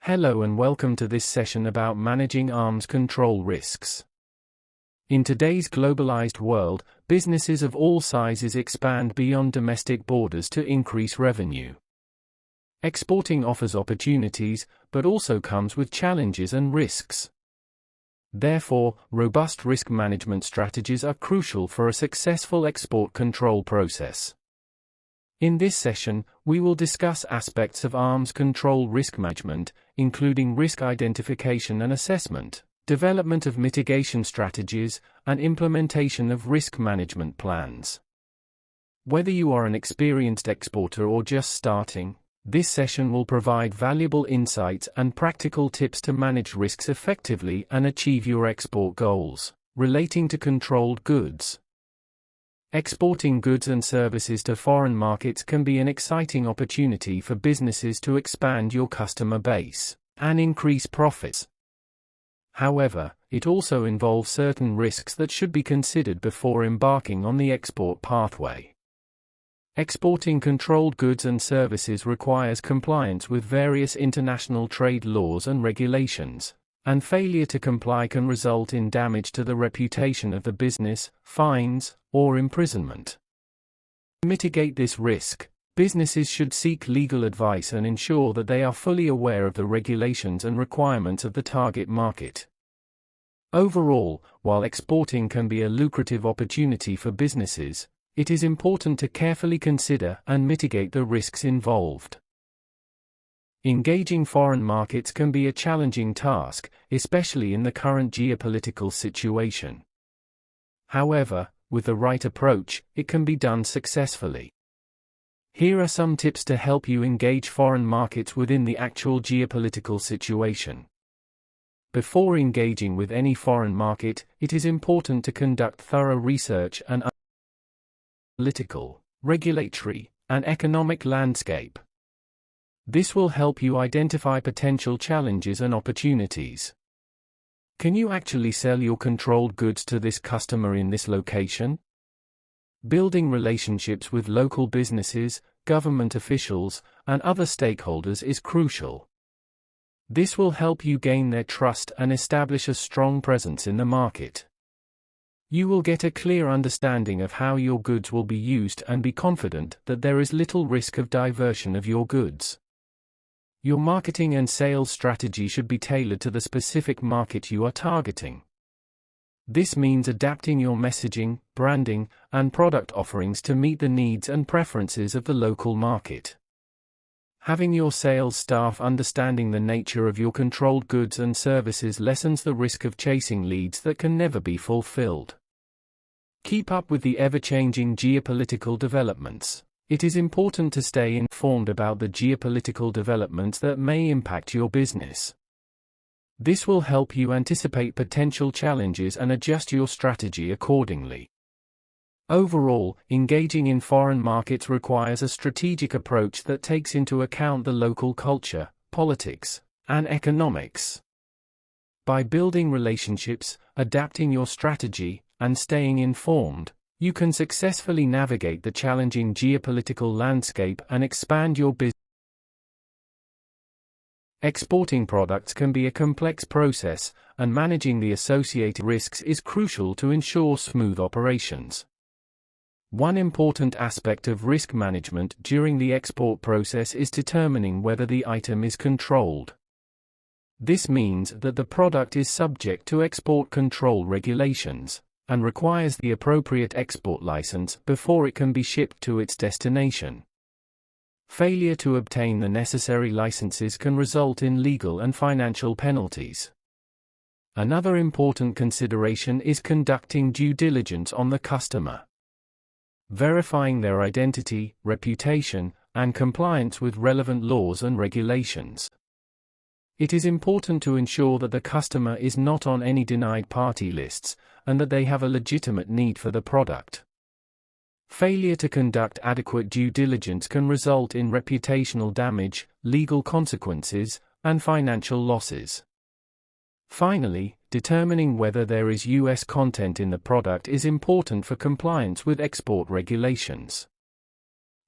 Hello and welcome to this session about managing arms control risks. In today's globalized world, businesses of all sizes expand beyond domestic borders to increase revenue. Exporting offers opportunities, but also comes with challenges and risks. Therefore, robust risk management strategies are crucial for a successful export control process. In this session, we will discuss aspects of arms control risk management, including risk identification and assessment, development of mitigation strategies, and implementation of risk management plans. Whether you are an experienced exporter or just starting, this session will provide valuable insights and practical tips to manage risks effectively and achieve your export goals. Relating to controlled goods. Exporting goods and services to foreign markets can be an exciting opportunity for businesses to expand your customer base and increase profits. However, it also involves certain risks that should be considered before embarking on the export pathway. Exporting controlled goods and services requires compliance with various international trade laws and regulations, and failure to comply can result in damage to the reputation of the business, fines, or imprisonment. To mitigate this risk, businesses should seek legal advice and ensure that they are fully aware of the regulations and requirements of the target market. Overall, while exporting can be a lucrative opportunity for businesses, it is important to carefully consider and mitigate the risks involved. Engaging foreign markets can be a challenging task, especially in the current geopolitical situation. However, with the right approach, it can be done successfully. Here are some tips to help you engage foreign markets within the actual geopolitical situation. Before engaging with any foreign market, it is important to conduct thorough research and political, regulatory, and economic landscape. This will help you identify potential challenges and opportunities. Can you actually sell your controlled goods to this customer in this location? Building relationships with local businesses, government officials, and other stakeholders is crucial. This will help you gain their trust and establish a strong presence in the market. You will get a clear understanding of how your goods will be used and be confident that there is little risk of diversion of your goods. Your marketing and sales strategy should be tailored to the specific market you are targeting. This means adapting your messaging, branding, and product offerings to meet the needs and preferences of the local market. Having your sales staff understanding the nature of your controlled goods and services lessens the risk of chasing leads that can never be fulfilled. Keep up with the ever-changing geopolitical developments. It is important to stay informed about the geopolitical developments that may impact your business. This will help you anticipate potential challenges and adjust your strategy accordingly. Overall, engaging in foreign markets requires a strategic approach that takes into account the local culture, politics, and economics. By building relationships, adapting your strategy, and staying informed, you can successfully navigate the challenging geopolitical landscape and expand your business. Exporting products can be a complex process, and managing the associated risks is crucial to ensure smooth operations. One important aspect of risk management during the export process is determining whether the item is controlled. This means that the product is subject to export control regulations and requires the appropriate export license before it can be shipped to its destination. Failure to obtain the necessary licenses can result in legal and financial penalties. Another important consideration is conducting due diligence on the customer. Verifying their identity, reputation, and compliance with relevant laws and regulations. It is important to ensure that the customer is not on any denied party lists, and that they have a legitimate need for the product. Failure to conduct adequate due diligence can result in reputational damage, legal consequences, and financial losses. Finally, determining whether there is U.S. content in the product is important for compliance with export regulations.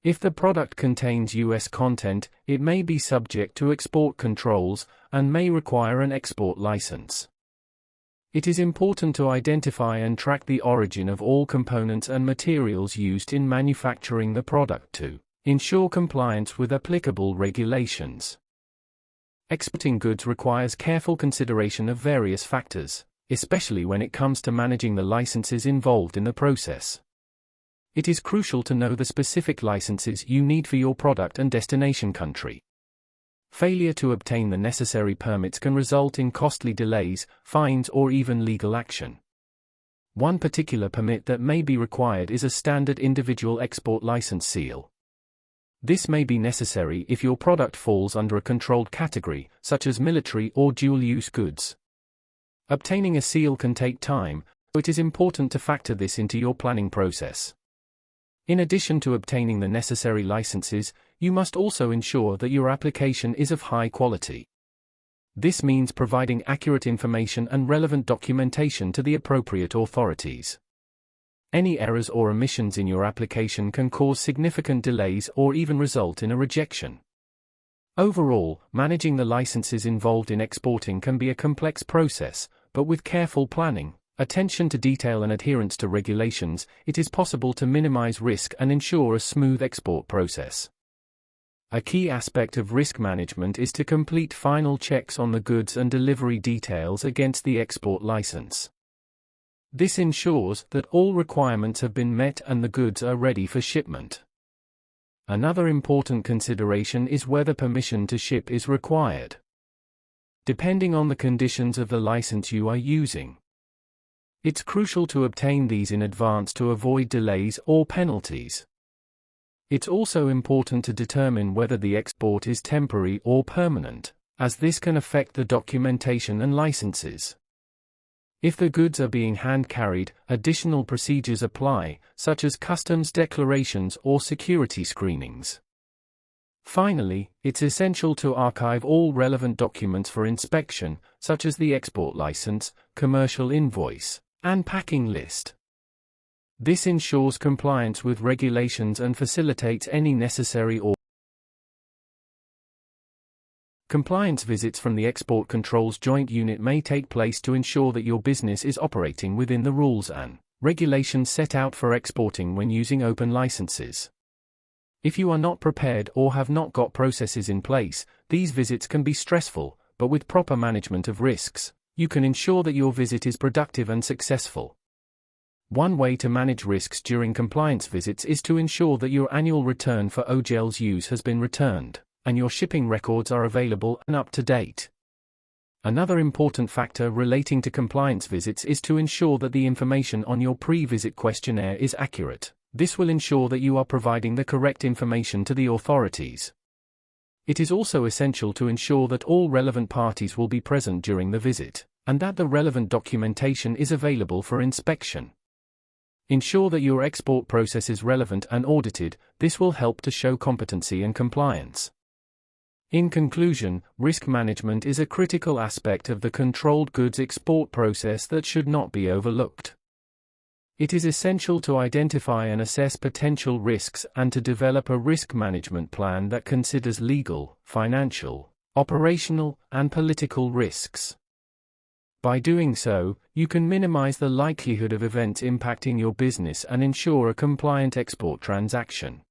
If the product contains US content, it may be subject to export controls and may require an export license. It is important to identify and track the origin of all components and materials used in manufacturing the product to ensure compliance with applicable regulations. Exporting goods requires careful consideration of various factors, especially when it comes to managing the licenses involved in the process. It is crucial to know the specific licenses you need for your product and destination country. Failure to obtain the necessary permits can result in costly delays, fines, or even legal action. One particular permit that may be required is a standard individual export license seal. This may be necessary if your product falls under a controlled category, such as military or dual-use goods. Obtaining a seal can take time, so it is important to factor this into your planning process. In addition to obtaining the necessary licenses, you must also ensure that your application is of high quality. This means providing accurate information and relevant documentation to the appropriate authorities. Any errors or omissions in your application can cause significant delays or even result in a rejection. Overall, managing the licenses involved in exporting can be a complex process, but with careful planning, attention to detail and adherence to regulations, it is possible to minimize risk and ensure a smooth export process. A key aspect of risk management is to complete final checks on the goods and delivery details against the export license. This ensures that all requirements have been met and the goods are ready for shipment. Another important consideration is whether permission to ship is required. Depending on the conditions of the license you are using, it's crucial to obtain these in advance to avoid delays or penalties. It's also important to determine whether the export is temporary or permanent, as this can affect the documentation and licenses. If the goods are being hand-carried, additional procedures apply, such as customs declarations or security screenings. Finally, it's essential to archive all relevant documents for inspection, such as the export license, commercial invoice, and packing list. This ensures compliance with regulations and facilitates any necessary compliance visits from the Export Controls Joint Unit may take place to ensure that your business is operating within the rules and regulations set out for exporting when using open licenses. If you are not prepared or have not got processes in place, these visits can be stressful, but with proper management of risks, you can ensure that your visit is productive and successful. One way to manage risks during compliance visits is to ensure that your annual return for OGL's use has been returned, and your shipping records are available and up to date. Another important factor relating to compliance visits is to ensure that the information on your pre-visit questionnaire is accurate. This will ensure that you are providing the correct information to the authorities. It is also essential to ensure that all relevant parties will be present during the visit, and that the relevant documentation is available for inspection. Ensure that your export process is relevant and audited. This will help to show competency and compliance. In conclusion, risk management is a critical aspect of the controlled goods export process that should not be overlooked. It is essential to identify and assess potential risks and to develop a risk management plan that considers legal, financial, operational, and political risks. By doing so, you can minimize the likelihood of events impacting your business and ensure a compliant export transaction.